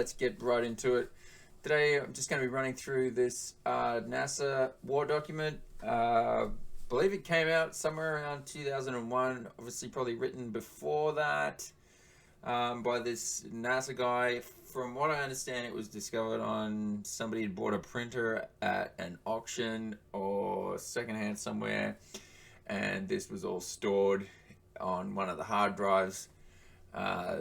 let's get right into it. Today, I'm just going to be running through this NASA war document. Believe it came out somewhere around 2001. Obviously, probably written before that by this NASA guy. From what I understand, it was discovered on somebody had bought a printer at an auction or secondhand somewhere, and this was all stored on one of the hard drives. Uh,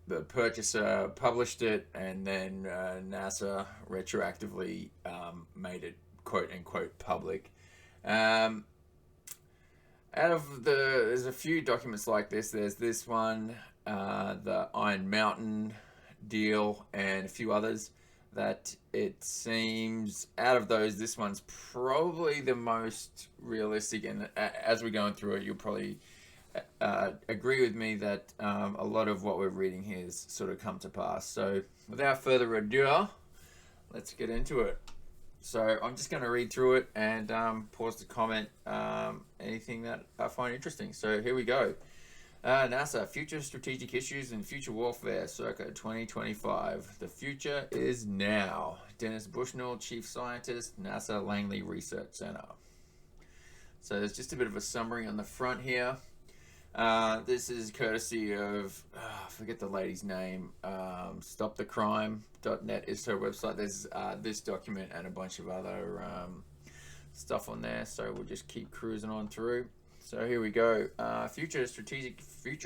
the purchaser published it, and then NASA retroactively made it quote unquote public. Um, there's a few documents like this. There's this one, the Iron Mountain deal, and a few others that it seems out of those, this one's probably the most realistic. And as we're going through it, you'll probably agree with me that a lot of what we're reading here has sort of come to pass. So without further ado, let's get into it. So I'm just going to read through it and pause to comment anything that I find interesting. So here we go. NASA, Future Strategic Issues and Future Warfare, circa 2025. The future is now. Dennis Bushnell, Chief Scientist, NASA Langley Research Center. So there's just a bit of a summary on the front here. This is courtesy of, I forget the lady's name, stopthecrime.net is her website. There's this document and a bunch of other stuff on there, so we'll just keep cruising on through. So here we go. Future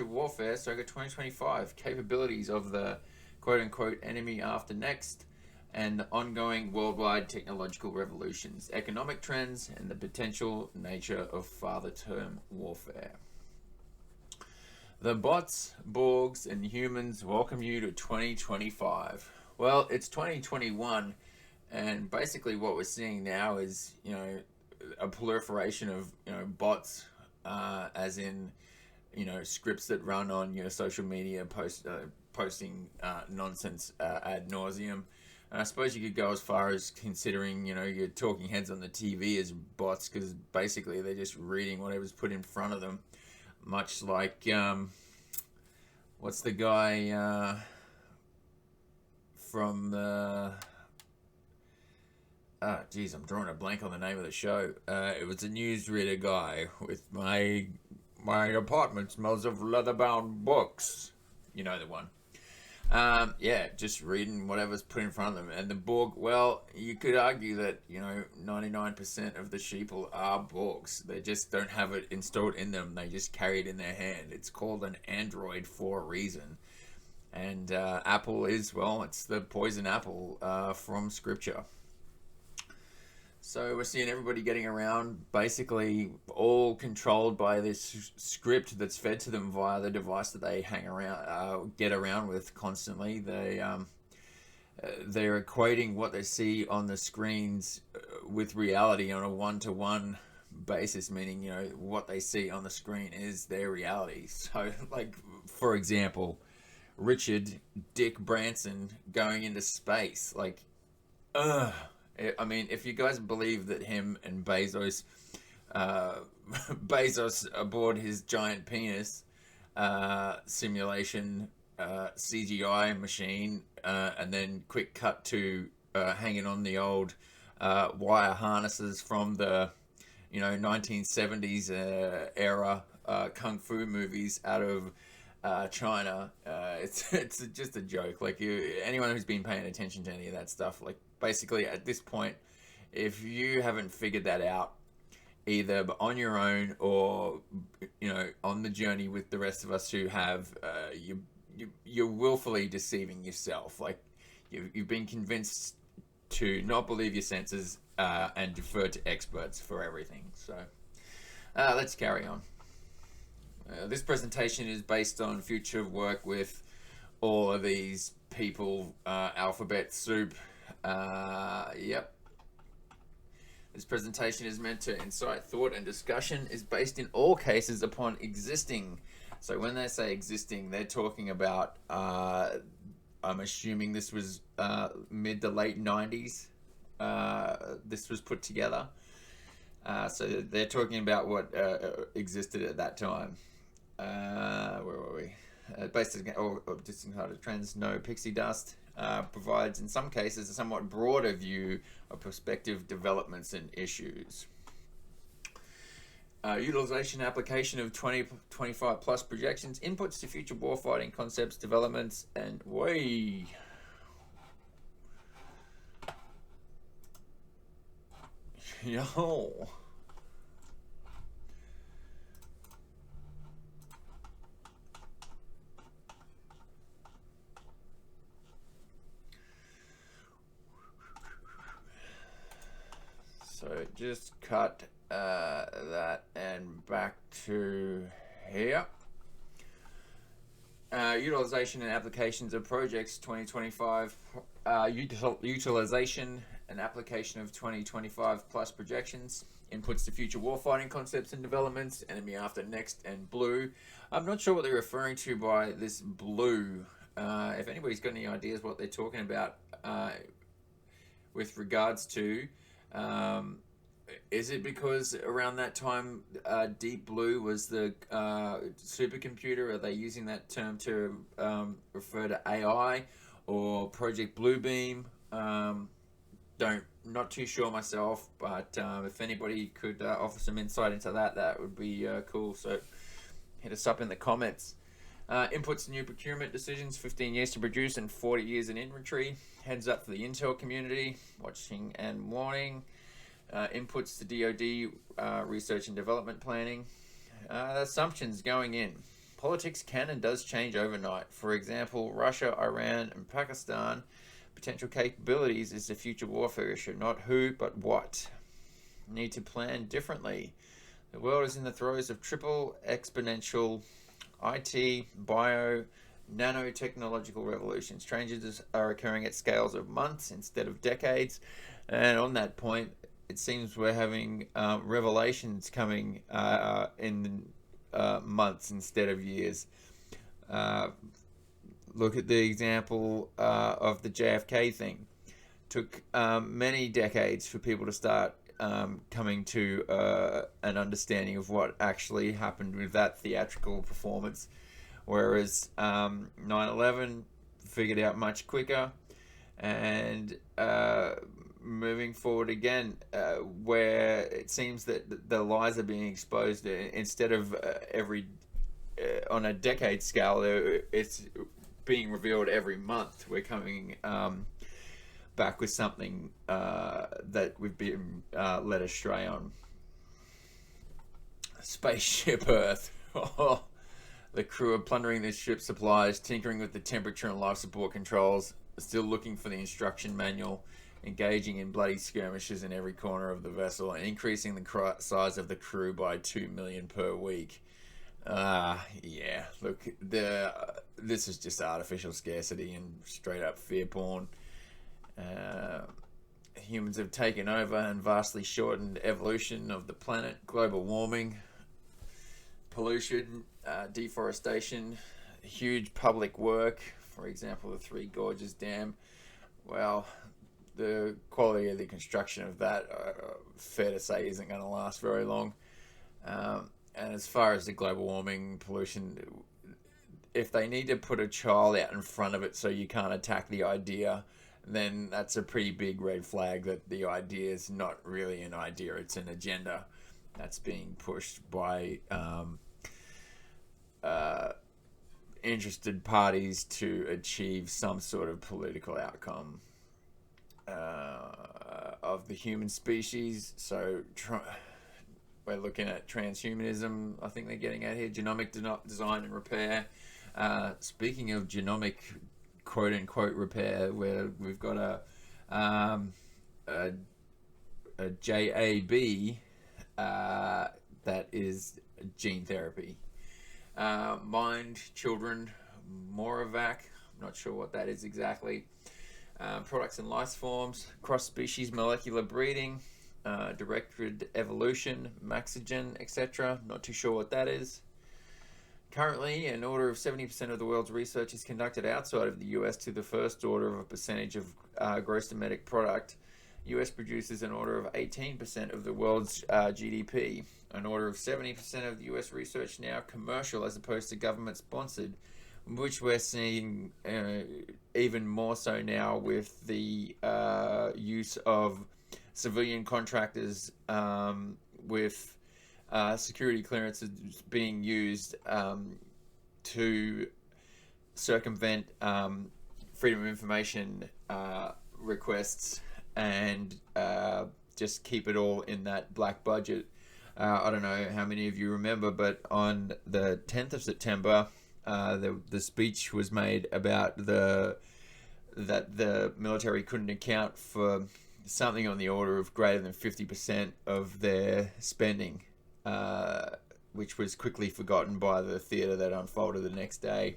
Warfare, circa 2025. Capabilities of the quote-unquote enemy after next, and the ongoing worldwide technological revolutions, economic trends, and the potential nature of father-term warfare. The bots, Borgs, and humans welcome you to 2025. Well, it's 2021, and basically what we're seeing now is, a proliferation of, bots, as in, scripts that run on your social media, posting nonsense ad nauseum. And I suppose you could go as far as considering, your talking heads on the TV as bots, because basically they're just reading whatever's put in front of them. Much like, what's the guy from the... I'm drawing a blank on the name of the show. It was a newsreader guy with my apartment smells of leather-bound books. You know the one. Just reading whatever's put in front of them. And the Borg, well, you could argue that, 99% of the sheeple are Borgs. They just don't have it installed in them. They just carry it in their hand. It's called an android for a reason. And Apple is, well, it's the poison apple from Scripture. So we're seeing everybody getting around, basically all controlled by this script that's fed to them via the device that they get around with constantly. They're equating what they see on the screens with reality on a one-to-one basis, meaning, what they see on the screen is their reality. So, like, for example, Richard Dick Branson going into space, like, I mean, if you guys believe that him and Bezos aboard his giant penis simulation CGI machine, and then quick cut to hanging on the old wire harnesses from the 1970s era kung fu movies out of China. It's just a joke. Like, anyone who's been paying attention to any of that stuff, like, basically at this point, if you haven't figured that out, either on your own or on the journey with the rest of us who have, you're willfully deceiving yourself. Like, you've been convinced to not believe your senses and defer to experts for everything. So let's carry on. This presentation is based on future work with all of these people, alphabet soup. This presentation is meant to incite thought and discussion, is based in all cases upon existing. So when they say existing, they're talking about, I'm assuming this was mid to late 90s. This was put together. So they're talking about what existed at that time. Where were we? Based again, distinct trends, no pixie dust. provides, in some cases, a somewhat broader view of prospective developments and issues. Utilization application of 2025 plus projections, inputs to future warfighting concepts, developments, and way. Yo. So just cut that and back to here. Utilization and applications of projects 2025. Utilization and application of 2025 plus projections. Inputs to future warfighting concepts and developments. Enemy after next and blue. I'm not sure what they're referring to by this blue. If anybody's got any ideas what they're talking about with regards to, is it because around that time Deep Blue was the supercomputer? Are they using that term to refer to AI or Project Bluebeam? Not too sure myself, but if anybody could offer some insight into that, that would be cool. So hit us up in the comments. Inputs to new procurement decisions, 15 years to produce and 40 years in inventory. Heads up for the Intel community, watching and warning. Inputs to DoD research and development planning. Assumptions going in. Politics can and does change overnight. For example, Russia, Iran, and Pakistan. Potential capabilities is the future warfare issue, not who, but what. Need to plan differently. The world is in the throes of triple exponential IT, bio, nanotechnological revolutions. Changes are occurring at scales of months instead of decades. And on that point, it seems we're having revelations coming in months instead of years. Look at the example of the JFK thing. Took many decades for people to start coming to an understanding of what actually happened with that theatrical performance, whereas 9/11 figured out much quicker. And moving forward again, where it seems that the lies are being exposed instead of on a decade scale, it's being revealed every month. We're coming back with something that we've been led astray on. Spaceship Earth. The crew are plundering this ship's supplies, tinkering with the temperature and life support controls, still looking for the instruction manual, engaging in bloody skirmishes in every corner of the vessel, and increasing the size of the crew by 2 million per week. Yeah, look, this is just artificial scarcity and straight up fear porn. Humans have taken over and vastly shortened evolution of the planet. Global warming, pollution, deforestation, huge public work, for example the Three Gorges Dam. Well, the quality of the construction of that, fair to say, isn't going to last very long. And as far as the global warming, pollution, if they need to put a child out in front of it so you can't attack the idea, then that's a pretty big red flag that the idea is not really an idea, it's an agenda that's being pushed by interested parties to achieve some sort of political outcome of the human species. So we're looking at transhumanism, I think they're getting at here, genomic design and repair. Speaking of genomic quote-unquote repair, where we've got a JAB that is gene therapy. Mind Children, Moravac, I'm not sure what that is exactly. Products and life forms, cross-species molecular breeding, directed evolution, Maxigen, etc. Not too sure what that is. Currently, an order of 70% of the world's research is conducted outside of the US to the first order of a percentage of gross domestic product. US produces an order of 18% of the world's GDP. An order of 70% of the US research now commercial as opposed to government sponsored, which we're seeing even more so now with the use of civilian contractors, with security clearances being used to circumvent freedom of information requests, and just keep it all in that black budget. I don't know how many of you remember, but on the 10th of September, the speech was made about that the military couldn't account for something on the order of greater than 50% of their spending, which was quickly forgotten by the theater that unfolded the next day.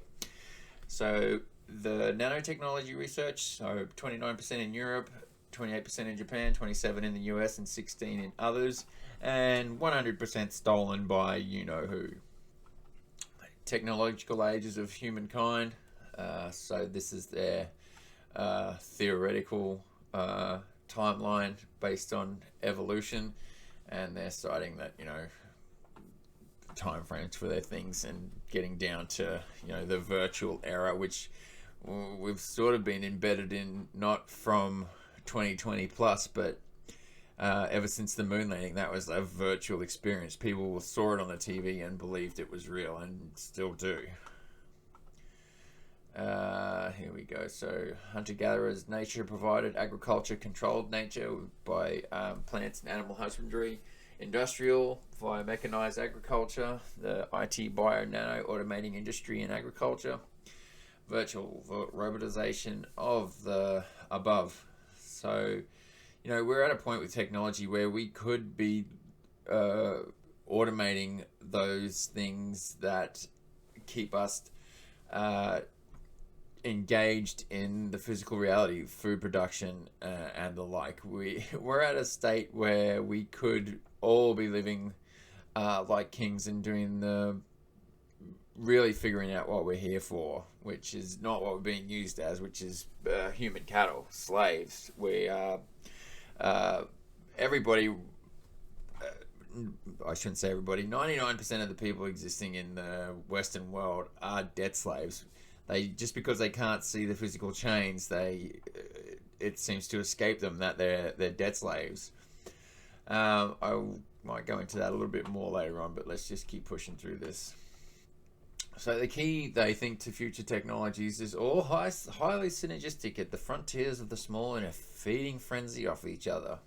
So the nanotechnology research, so 29% in Europe, 28% in Japan, 27% in the US, and 16% in others, and 100% stolen by you-know-who. Technological ages of humankind. So this is their theoretical timeline based on evolution, and they're citing that, time frames for their things, and getting down to the virtual era, which we've sort of been embedded in, not from 2020 plus, but ever since the moon landing. That was a virtual experience. People saw it on the TV and believed it was real, and still do. Here we go. So hunter-gatherers, nature provided, agriculture controlled nature by plants and animal husbandry, industrial via mechanized agriculture, the IT, bio, nano, automating industry and agriculture, virtual robotization of the above. So, we're at a point with technology where we could be automating those things that keep us engaged in the physical reality, food production, and the like. We're at a state where we could all be living like kings and doing really figuring out what we're here for, which is not what we're being used as, which is human cattle, slaves. We are everybody. I shouldn't say everybody. 99% of the people existing in the Western world are debt slaves. They, just because they can't see the physical chains, it seems to escape them that they're debt slaves. I might go into that a little bit more later on, but let's just keep pushing through this. So the key, they think, to future technologies is all highly synergistic at the frontiers of the small in a feeding frenzy off each other.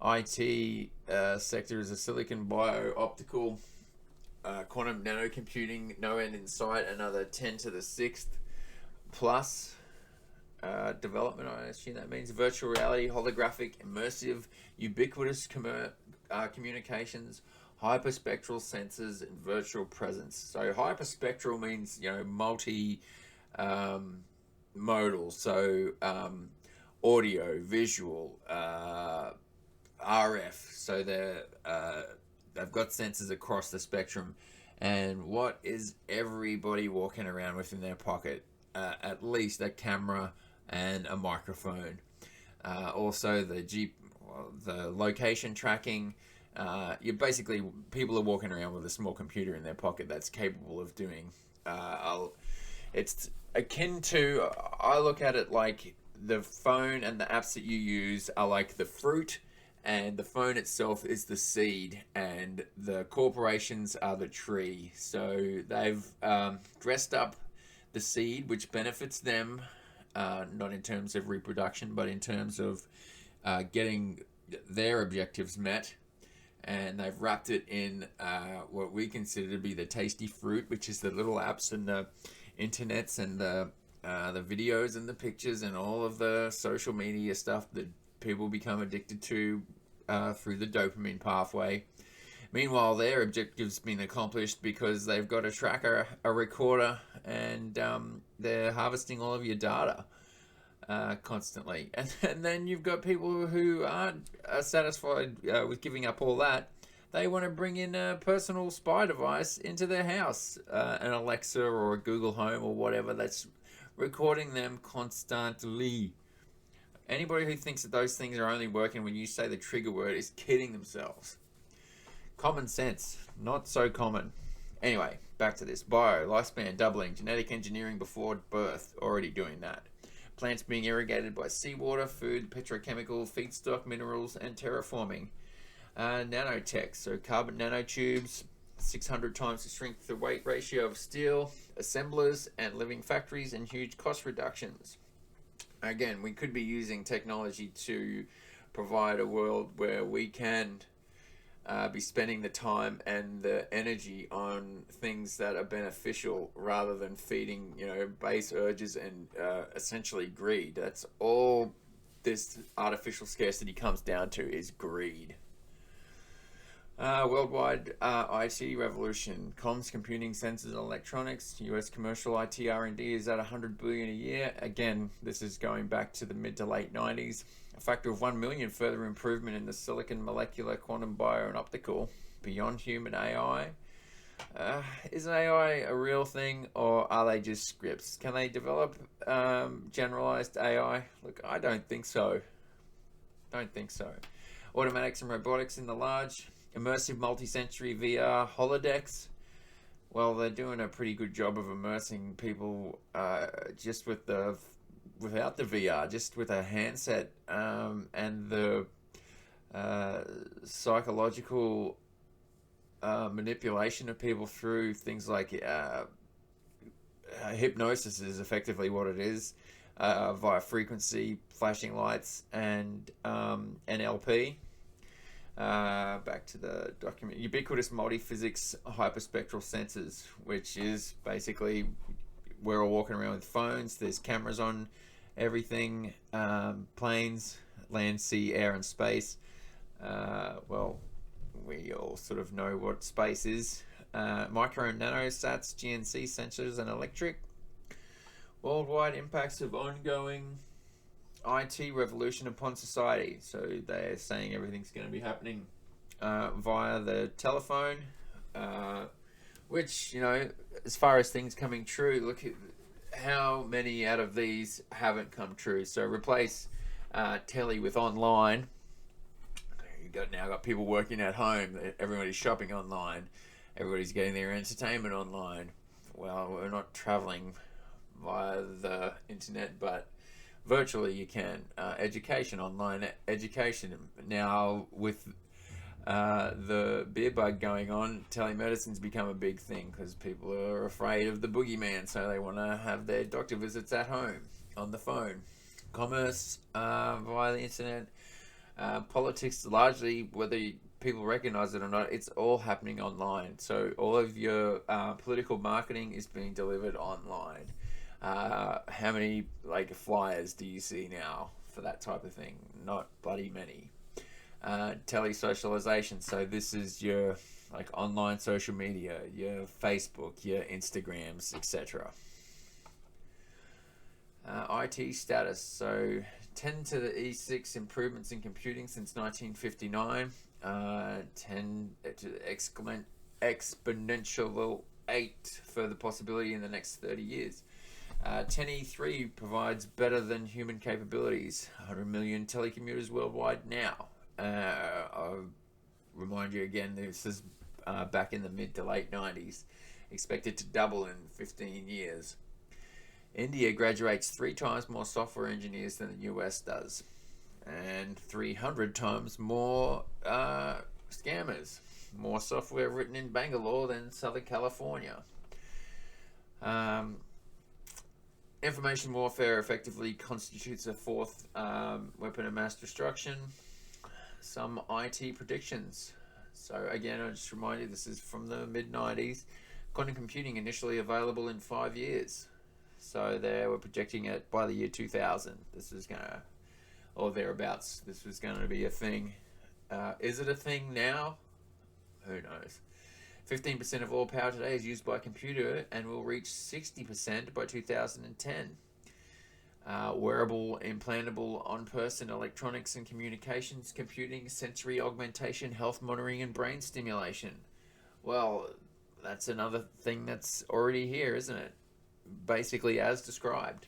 IT sector is a silicon, bio, optical, quantum nanocomputing, no end in sight, another 10 to the 6th plus development. I assume that means virtual reality, holographic, immersive, ubiquitous communications, hyperspectral sensors, and virtual presence. So hyperspectral means multi modal. So audio, visual, RF. So they've got sensors across the spectrum. And what is everybody walking around with in their pocket? At least a camera and a microphone. Also the location tracking. People are walking around with a small computer in their pocket that's capable of doing. It's akin to, I look at it like the phone and the apps that you use are like the fruit, and the phone itself is the seed, and the corporations are the tree. So they've dressed up the seed, which benefits them, not in terms of reproduction, but in terms of getting their objectives met. And they've wrapped it in what we consider to be the tasty fruit, which is the little apps and the internets and the videos and the pictures and all of the social media stuff that people become addicted to through the dopamine pathway. Meanwhile, their objective's been accomplished because they've got a tracker, a recorder, and they're harvesting all of your data constantly. And then you've got people who aren't satisfied with giving up all that. They want to bring in a personal spy device into their house, an Alexa or a Google Home or whatever, that's recording them constantly. Anybody who thinks that those things are only working when you say the trigger word is kidding themselves. Common sense, not so common. Anyway, Back to this. Bio, lifespan doubling, genetic engineering before birth, already doing that. Plants being irrigated by seawater, food, petrochemical, feedstock, minerals, and terraforming. Nanotech, so carbon nanotubes, 600 times the strength to weight ratio of steel, assemblers, and living factories, and huge cost reductions. Again, we could be using technology to provide a world where we can be spending the time and the energy on things that are beneficial rather than feeding, base urges and essentially greed. That's all this artificial scarcity comes down to, is greed. Worldwide IT revolution, comms, computing, sensors, and electronics. US commercial IT R&D is at $100 billion a year. Again, this is going back to the mid to late 90s. A factor of 1 million further improvement in the silicon, molecular, quantum, bio, and optical. Beyond human AI. Is AI a real thing, or are they just scripts? Can they develop generalized AI? Look, I don't think so. Automatics and robotics in the large. Immersive multi-sensory VR holodecks. Well, they're doing a pretty good job of immersing people just without the VR, just with a handset, and the psychological manipulation of people through things like hypnosis is effectively what it is, via frequency, flashing lights, and NLP. Back to the document. Ubiquitous multi-physics hyperspectral sensors, which is basically we're all walking around with phones. There's cameras on everything, planes, land, sea, air, and space. Well, we all sort of know what space is. Micro and nanosats, GNC sensors, and electric. Worldwide impacts of ongoing IT revolution upon society. So they're saying everything's going to be happening via the telephone, which, as far as things coming true, look at how many out of these haven't come true. So replace telly with online. Now got people working at home. Everybody's shopping online. Everybody's getting their entertainment online. Well, we're not traveling via the internet, but virtually you can. Education, online education. Now with the beer bug going on, telemedicine's become a big thing because people are afraid of the boogeyman, so they want to have their doctor visits at home on the phone. Commerce via the internet. Politics, largely, whether people recognize it or not, it's all happening online. So all of your political marketing is being delivered online. How many flyers do you see now for that type of thing? Not bloody many. Tele-socialization. So this is your online social media, your Facebook, your Instagrams, etc. IT status. So 10 to the E6 improvements in computing since 1959. 10 to exponential 8 further possibility in the next 30 years. 10E3 provides better than human capabilities. 100 million telecommuters worldwide now. I'll remind you again, this is back in the mid to late 90s. Expected to double in 15 years. India graduates 3 times more software engineers than the US does. And 300 times more scammers. More software written in Bangalore than Southern California. Information warfare effectively constitutes a 4th weapon of mass destruction. Some IT predictions. So again, I'll just remind you, this is from the mid-90s. Quantum computing initially available in 5 years. So they were projecting it by the year 2000. This was going to, or thereabouts, this was going to be a thing. Is it a thing now? Who knows? 15% of all power today is used by computer and will reach 60% by 2010. Wearable, implantable, on-person electronics and communications, computing, sensory augmentation, health monitoring, and brain stimulation. Well, that's another thing that's already here, isn't it? Basically as described.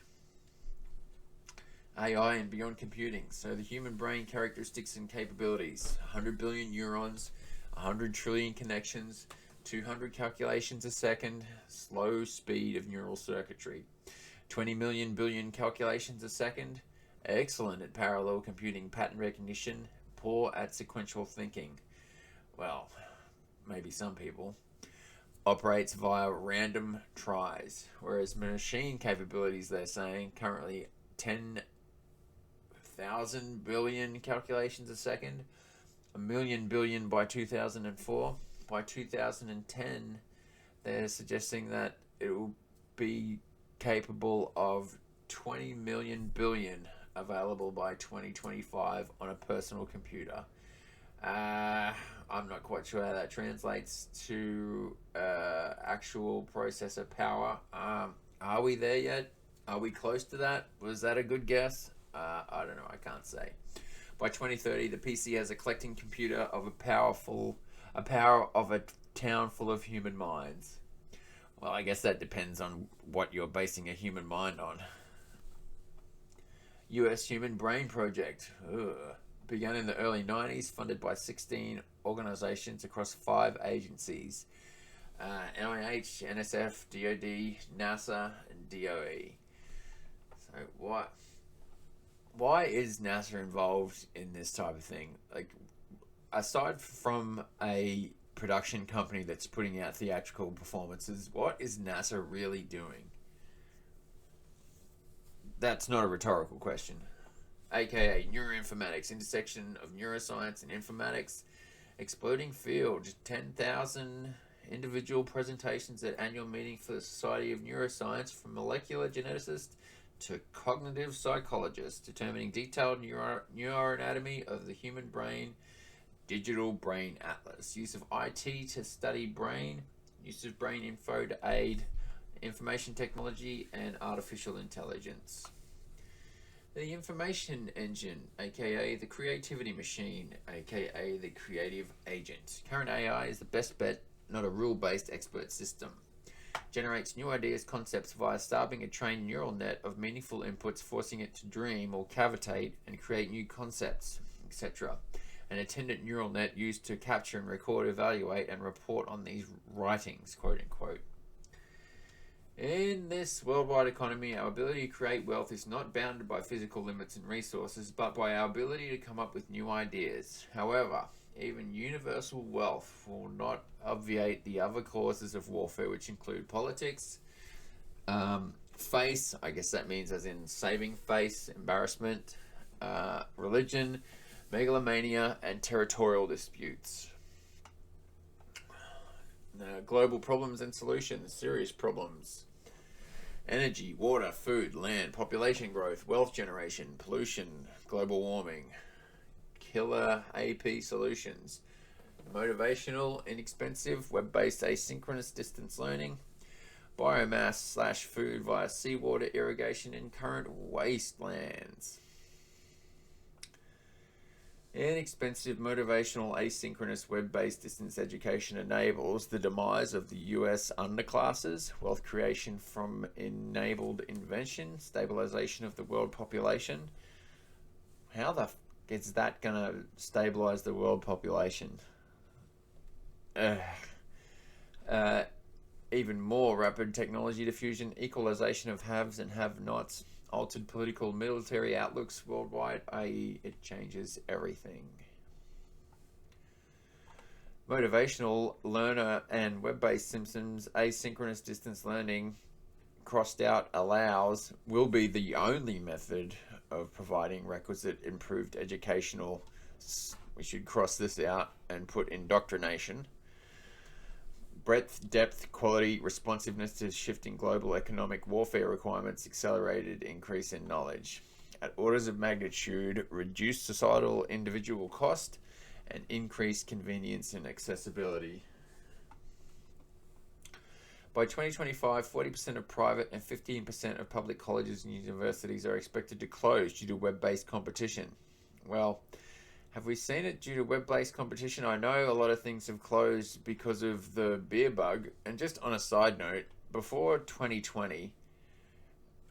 AI and beyond computing. So the human brain characteristics and capabilities. 100 billion neurons, 100 trillion connections, 200 calculations a second, slow speed of neural circuitry. 20 million billion calculations a second, excellent at parallel computing pattern recognition, poor at sequential thinking. Well, maybe some people. Operates via random tries, whereas machine capabilities, they're saying, currently 10,000 billion calculations a second, a million billion by 2004. By 2010, they're suggesting that it will be capable of 20 million billion available by 2025 on a personal computer. I'm not quite sure how that translates to actual processor power. Are we there yet? Are we close to that? Was that a good guess? I don't know. I can't say. By 2030, the PC has a collecting computer of a power of a town full of human minds. Well, I guess that depends on what you're basing a human mind on. US Human Brain Project. Ugh. Began in the early 90s, funded by 16 organizations across 5 agencies. NIH, NSF, DoD, NASA, and DOE. So why is NASA involved in this type of thing? Like, aside from a production company that's putting out theatrical performances, what is NASA really doing? That's not a rhetorical question. AKA neuroinformatics, intersection of neuroscience and informatics, exploding field, 10,000 individual presentations at annual meeting for the Society of Neuroscience, from molecular geneticists to cognitive psychologists, determining detailed neuroanatomy of the human brain, digital brain atlas, use of IT to study brain, use of brain info to aid information technology and artificial intelligence. The information engine, aka the creativity machine, aka the creative agent. Current AI is the best bet, not a rule-based expert system. Generates new ideas, concepts via starving a trained neural net of meaningful inputs, forcing it to dream or cavitate and create new concepts, etc. An attendant neural net used to capture and record, evaluate, and report on these writings, quote unquote. In this worldwide economy, our ability to create wealth is not bounded by physical limits and resources, but by our ability to come up with new ideas. However, even universal wealth will not obviate the other causes of warfare, which include politics, face, I guess that means as in saving face, embarrassment, religion, megalomania, and territorial disputes. Now, global problems and solutions, serious problems. Energy, water, food, land, population growth, wealth generation, pollution, global warming. Killer AP solutions. Motivational, inexpensive, web-based asynchronous distance learning. Biomass / food via seawater irrigation in current wastelands. Inexpensive, motivational, asynchronous, web-based distance education enables the demise of the US underclasses, wealth creation from enabled invention, stabilization of the world population. How the is that going to stabilize the world population? Even more rapid technology diffusion, equalization of haves and have-nots, altered political military outlooks worldwide, i.e. it changes everything. Motivational, learner, and web-based systems, asynchronous distance learning, crossed out allows, will be the only method of providing requisite improved educational, we should cross this out and put indoctrination. Breadth, depth, quality, responsiveness to shifting global economic warfare requirements, accelerated increase in knowledge. At orders of magnitude, reduced societal individual cost and increased convenience and accessibility. By 2025, 40% of private and 15% of public colleges and universities are expected to close due to web-based competition. Well, have we seen it due to web-based competition? I know a lot of things have closed because of the beer bug. And just on a side note, before 2020,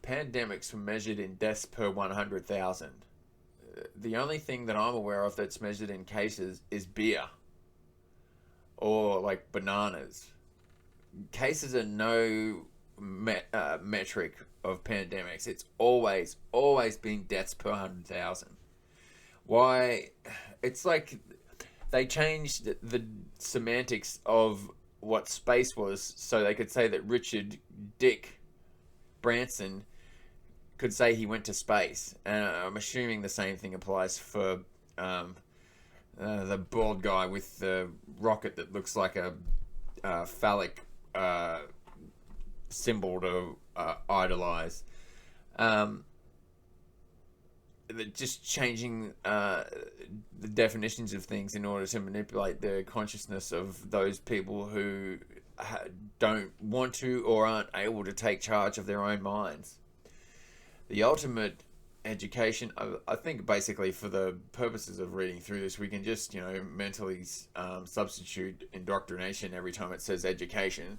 pandemics were measured in deaths per 100,000. The only thing that I'm aware of that's measured in cases is beer. or like bananas. Cases are no metric of pandemics. It's always been deaths per 100,000. Why? It's like they changed the semantics of what space was so they could say that Richard Dick Branson could say he went to space. And I'm assuming the same thing applies for the bald guy with the rocket that looks like a phallic symbol to idolize. Just changing the definitions of things in order to manipulate the consciousness of those people who don't want to or aren't able to take charge of their own minds. The ultimate education, I think basically for the purposes of reading through this, we can just, mentally substitute indoctrination every time it says education.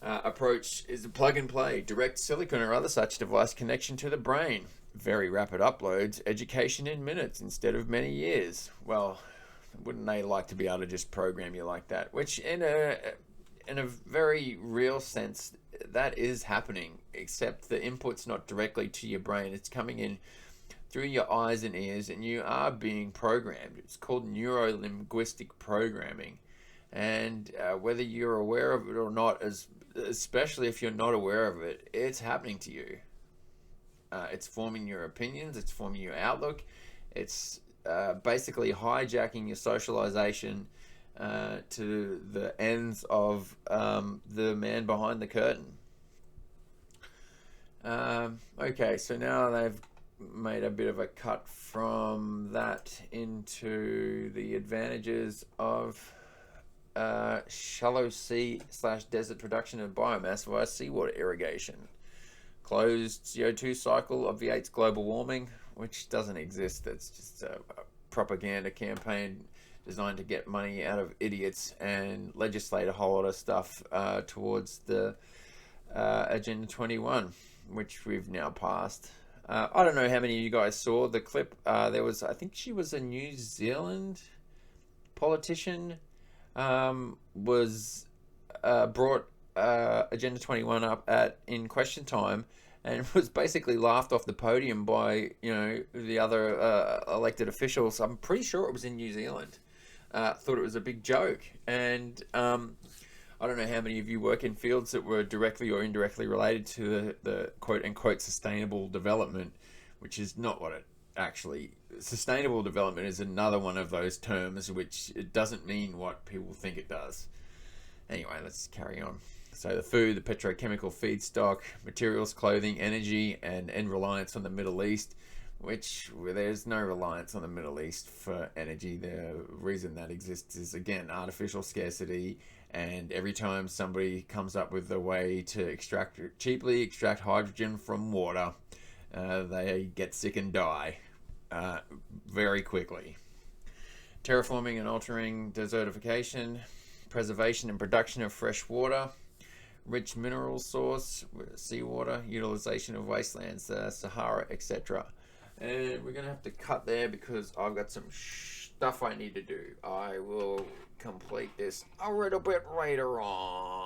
Approach is a plug and play, direct silicon or other such device connection to the brain. Very rapid uploads, education in minutes instead of many years. Well, wouldn't they like to be able to just program you like that? Which in a very real sense, that is happening, except the input's not directly to your brain. It's coming in through your eyes and ears, and you are being programmed. It's called neuro-linguistic programming. And whether you're aware of it or not, especially if you're not aware of it, it's happening to you. It's forming your opinions, it's forming your outlook, it's basically hijacking your socialization to the ends of the man behind the curtain. Okay, so now they've made a bit of a cut from that into the advantages of shallow sea / desert production of biomass via seawater irrigation. Closed CO2 cycle obviates global warming, which doesn't exist. That's just a propaganda campaign designed to get money out of idiots and legislate a whole lot of stuff towards the Agenda 21, which we've now passed. I don't know how many of you guys saw the clip. There was, I think she was a New Zealand politician, was brought Agenda 21 up in question time, and was basically laughed off the podium by the other elected officials. I'm pretty sure it was in New Zealand. Thought it was a big joke, and I don't know how many of you work in fields that were directly or indirectly related to the quote unquote sustainable development, which is not what it actually. Sustainable development is another one of those terms which it doesn't mean what people think it does. Anyway, let's carry on. So the food, the petrochemical feedstock, materials, clothing, energy, and reliance on the Middle East, which there's no reliance on the Middle East for energy. The reason that exists is, again, artificial scarcity, and every time somebody comes up with a way to cheaply extract hydrogen from water, they get sick and die very quickly. Terraforming and altering desertification, preservation and production of fresh water, rich mineral source, seawater, utilization of wastelands, Sahara, etc. And we're going to have to cut there because I've got some stuff I need to do. I will complete this a little bit later on.